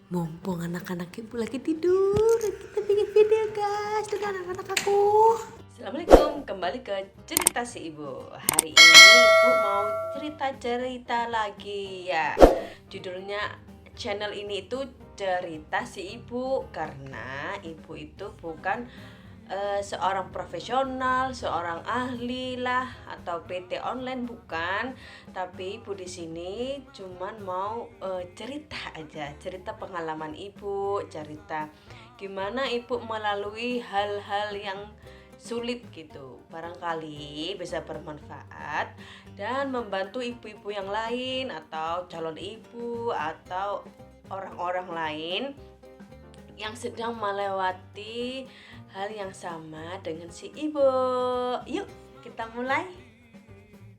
Mumpung anak-anak ibu lagi tidur, kita bikin video guys dengan anak-anak aku. Assalamualaikum, kembali ke cerita si ibu. Hari ini ibu mau cerita-cerita lagi ya. Judulnya channel ini itu cerita si ibu, karena ibu itu bukan seorang profesional, seorang ahli lah atau PT online, bukan. Tapi ibu di sini cuman mau cerita aja, cerita pengalaman ibu, cerita gimana ibu melalui hal-hal yang sulit gitu. Barangkali bisa bermanfaat dan membantu ibu-ibu yang lain atau calon ibu atau orang-orang lain yang sedang melewati hal yang sama dengan si ibu. Yuk kita mulai.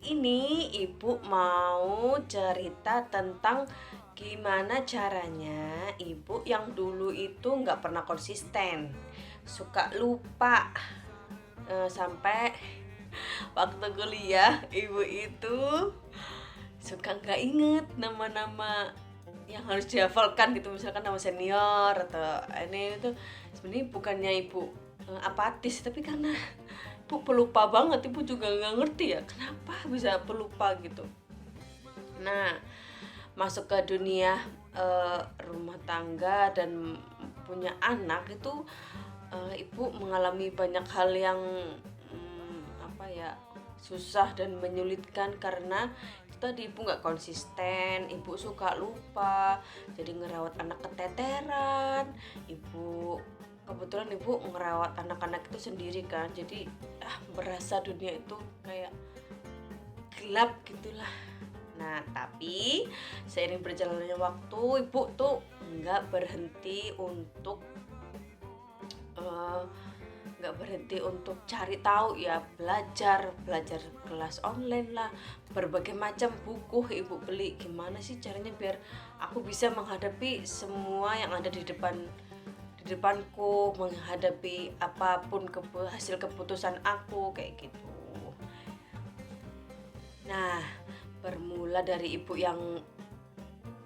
Ini ibu mau cerita tentang gimana caranya ibu yang dulu itu nggak pernah konsisten, suka lupa, sampai waktu kuliah ibu itu suka nggak inget nama-nama yang harus dihafalkan gitu, misalkan nama senior atau ini itu. Sebenarnya bukannya ibu apatis, tapi karena ibu pelupa banget. Ibu juga nggak ngerti ya kenapa bisa pelupa gitu. Nah, masuk ke dunia rumah tangga dan punya anak itu, ibu mengalami banyak hal yang susah dan menyulitkan, karena itu tadi ibu nggak konsisten, ibu suka lupa, jadi ngerawat anak keteteran. Kebetulan ibu ngerawat anak-anak itu sendiri kan, jadi berasa dunia itu kayak gelap gitulah. Nah, tapi seiring berjalannya waktu, ibu tuh nggak berhenti untuk uh, cari tahu ya, belajar kelas online lah, berbagai macam buku ibu beli. Gimana sih caranya biar aku bisa menghadapi semua yang ada di depanku, menghadapi apapun hasil keputusan aku kayak gitu. Nah, bermula dari ibu yang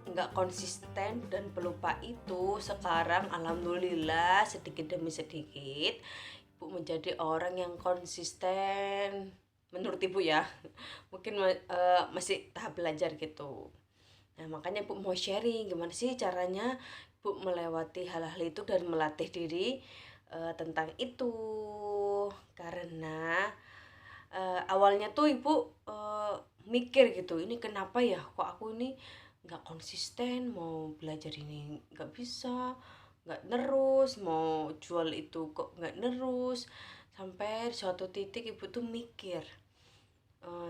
nggak konsisten dan pelupa itu, sekarang alhamdulillah sedikit demi sedikit ibu menjadi orang yang konsisten menurut ibu ya. Mungkin masih tahap belajar gitu. Nah, makanya ibu mau sharing gimana sih caranya ibu melewati hal-hal itu dan melatih diri tentang itu. Karena awalnya tuh ibu mikir gitu, ini kenapa ya kok aku ini nggak konsisten, mau belajar ini nggak bisa, nggak nerus, mau jual itu kok nggak nerus. Sampai suatu titik ibu tuh mikir,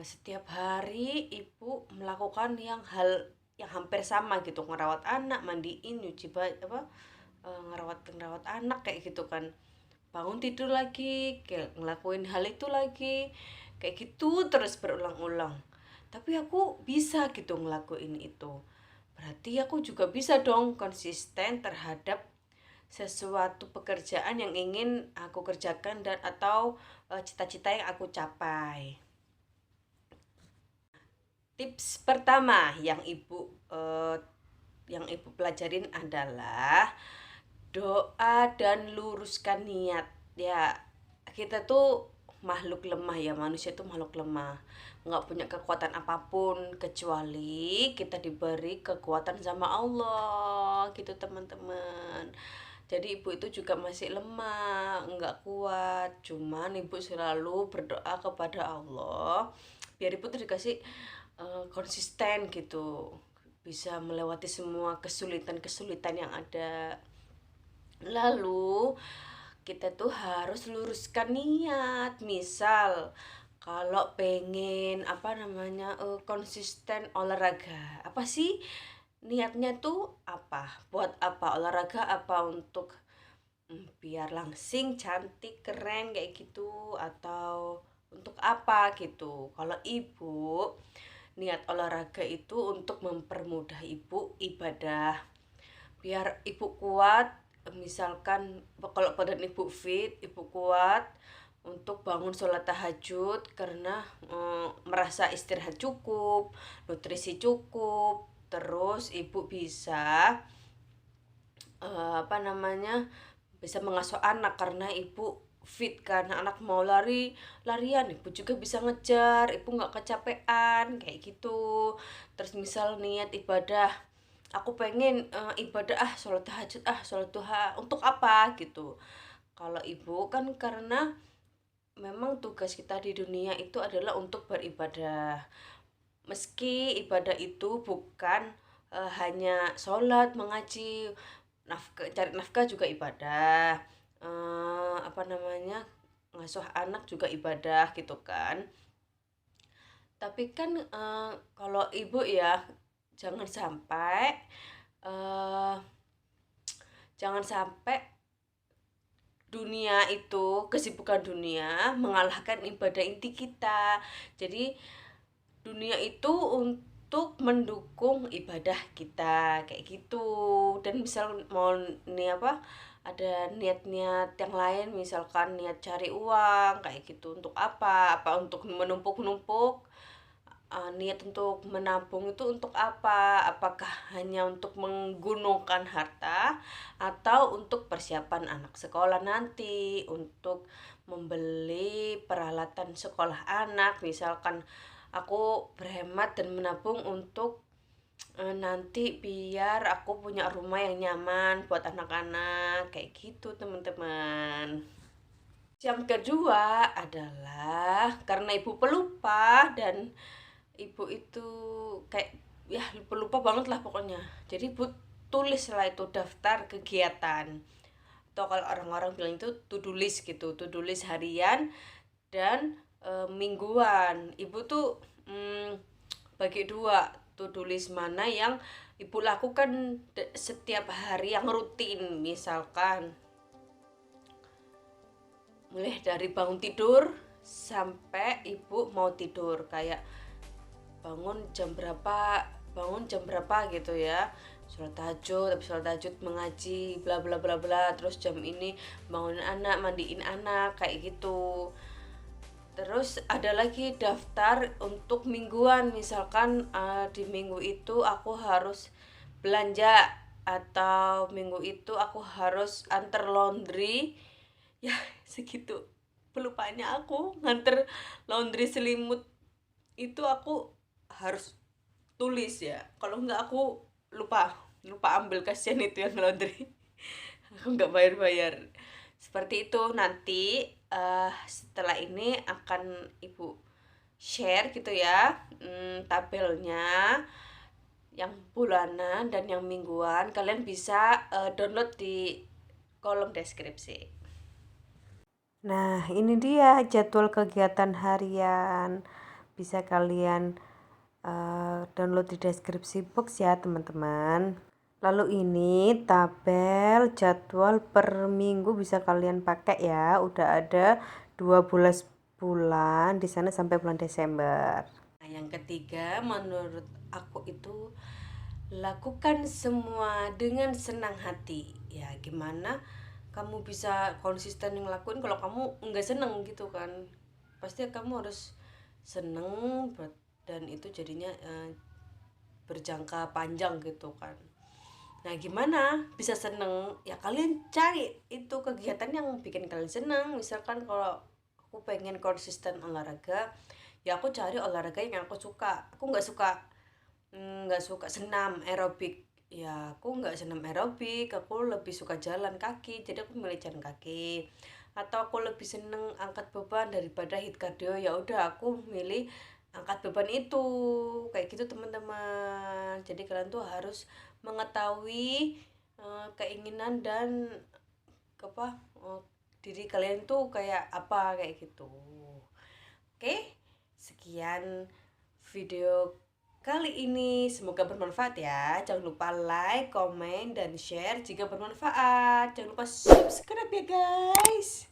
setiap hari ibu melakukan hal yang hampir sama gitu, ngerawat anak, mandiin, nyuci baju, ngerawat anak kayak gitu kan, bangun tidur lagi, kayak ngelakuin hal itu lagi, kayak gitu terus berulang-ulang. Tapi aku bisa gitu ngelakuin itu, berarti aku juga bisa dong konsisten terhadap sesuatu pekerjaan yang ingin aku kerjakan dan atau cita-cita yang aku capai. Tips pertama yang ibu pelajarin adalah doa dan luruskan niat. Ya, kita tuh makhluk lemah ya, manusia itu makhluk lemah, nggak punya kekuatan apapun kecuali kita diberi kekuatan sama Allah gitu teman-teman. Jadi ibu itu juga masih lemah, nggak kuat, cuman ibu selalu berdoa kepada Allah biar ibu tuh dikasih konsisten gitu, bisa melewati semua kesulitan-kesulitan yang ada. Lalu kita tuh harus luruskan niat. Misal kalau pengen konsisten olahraga, apa sih niatnya tuh, apa buat apa olahraga, apa untuk biar langsing, cantik, keren kayak gitu, atau untuk apa gitu. Kalau ibu niat olahraga itu untuk mempermudah ibu ibadah, biar ibu kuat. Misalkan kalau badan ibu fit, ibu kuat, untuk bangun sholat tahajud karena merasa istirahat cukup, nutrisi cukup, terus ibu bisa bisa mengasuh anak karena ibu fit kan, anak mau larian ibu juga bisa ngejar, ibu nggak kecapean kayak gitu. Terus misal niat ibadah, aku pengen ibadah sholat tahajud sholat duha, untuk apa gitu. Kalau ibu kan karena memang tugas kita di dunia itu adalah untuk beribadah, meski ibadah itu bukan hanya sholat, mengaji, cari nafkah juga ibadah, ngasuh anak juga ibadah gitu kan. Tapi kan kalau ibu ya jangan sampai dunia itu, kesibukan dunia mengalahkan ibadah inti kita. Jadi dunia itu untuk mendukung ibadah kita kayak gitu. Dan misal mau ada niat-niat yang lain, misalkan niat cari uang kayak gitu, untuk apa untuk menumpuk-numpuk. Niat untuk menabung itu untuk apa? Apakah hanya untuk menggunungkan harta atau untuk persiapan anak sekolah nanti, untuk membeli peralatan sekolah anak. Misalkan aku berhemat dan menabung untuk nanti biar aku punya rumah yang nyaman buat anak-anak kayak gitu teman-teman. Yang kedua adalah karena ibu pelupa dan ibu itu kayak ya lupa banget lah pokoknya. Jadi ibu tulis lah itu daftar kegiatan, atau kalau orang-orang bilang itu to-do list gitu, to-do list harian dan mingguan. Ibu tuh bagi dua, to-do list mana yang ibu lakukan setiap hari yang rutin. Misalkan mulai dari bangun tidur sampai ibu mau tidur, kayak bangun jam berapa gitu ya, sholat tahajud, habis sholat tahajud mengaji bla bla bla bla, terus jam ini bangun anak, mandiin anak kayak gitu. Terus ada lagi daftar untuk mingguan, misalkan di minggu itu aku harus belanja, atau minggu itu aku harus antar laundry. Ya segitu pelupanya aku nganter laundry selimut itu, aku harus tulis ya, kalau enggak aku lupa ambil, kasihan itu yang laundry. Aku nggak bayar seperti itu. Nanti setelah ini akan ibu share gitu ya, tabelnya yang bulanan dan yang mingguan. Kalian bisa download di kolom deskripsi. Nah, ini dia jadwal kegiatan harian. Bisa kalian download di deskripsi box ya, teman-teman. Lalu ini tabel jadwal per minggu bisa kalian pakai ya. Udah ada 12 bulan di sana sampai bulan Desember. Nah, yang ketiga menurut aku itu lakukan semua dengan senang hati. Ya gimana kamu bisa konsisten ngelakuin kalau kamu nggak seneng gitu kan? Pasti kamu harus seneng, dan itu jadinya berjangka panjang gitu kan. Nah gimana bisa seneng? Ya kalian cari itu kegiatan yang bikin kalian seneng. Misalkan kalau aku pengen konsisten olahraga, ya aku cari olahraga yang aku suka. Aku nggak suka senam aerobik, ya aku nggak senam aerobik, aku lebih suka jalan kaki, jadi aku milih jalan kaki. Atau aku lebih seneng angkat beban daripada hit cardio, ya udah aku milih angkat beban itu kayak gitu teman-teman. Jadi kalian tuh harus mengetahui keinginan dan diri kalian tuh kayak apa kayak gitu. Oke, sekian video kali ini, semoga bermanfaat ya. Jangan lupa like, komen, dan share jika bermanfaat. Jangan lupa subscribe ya guys.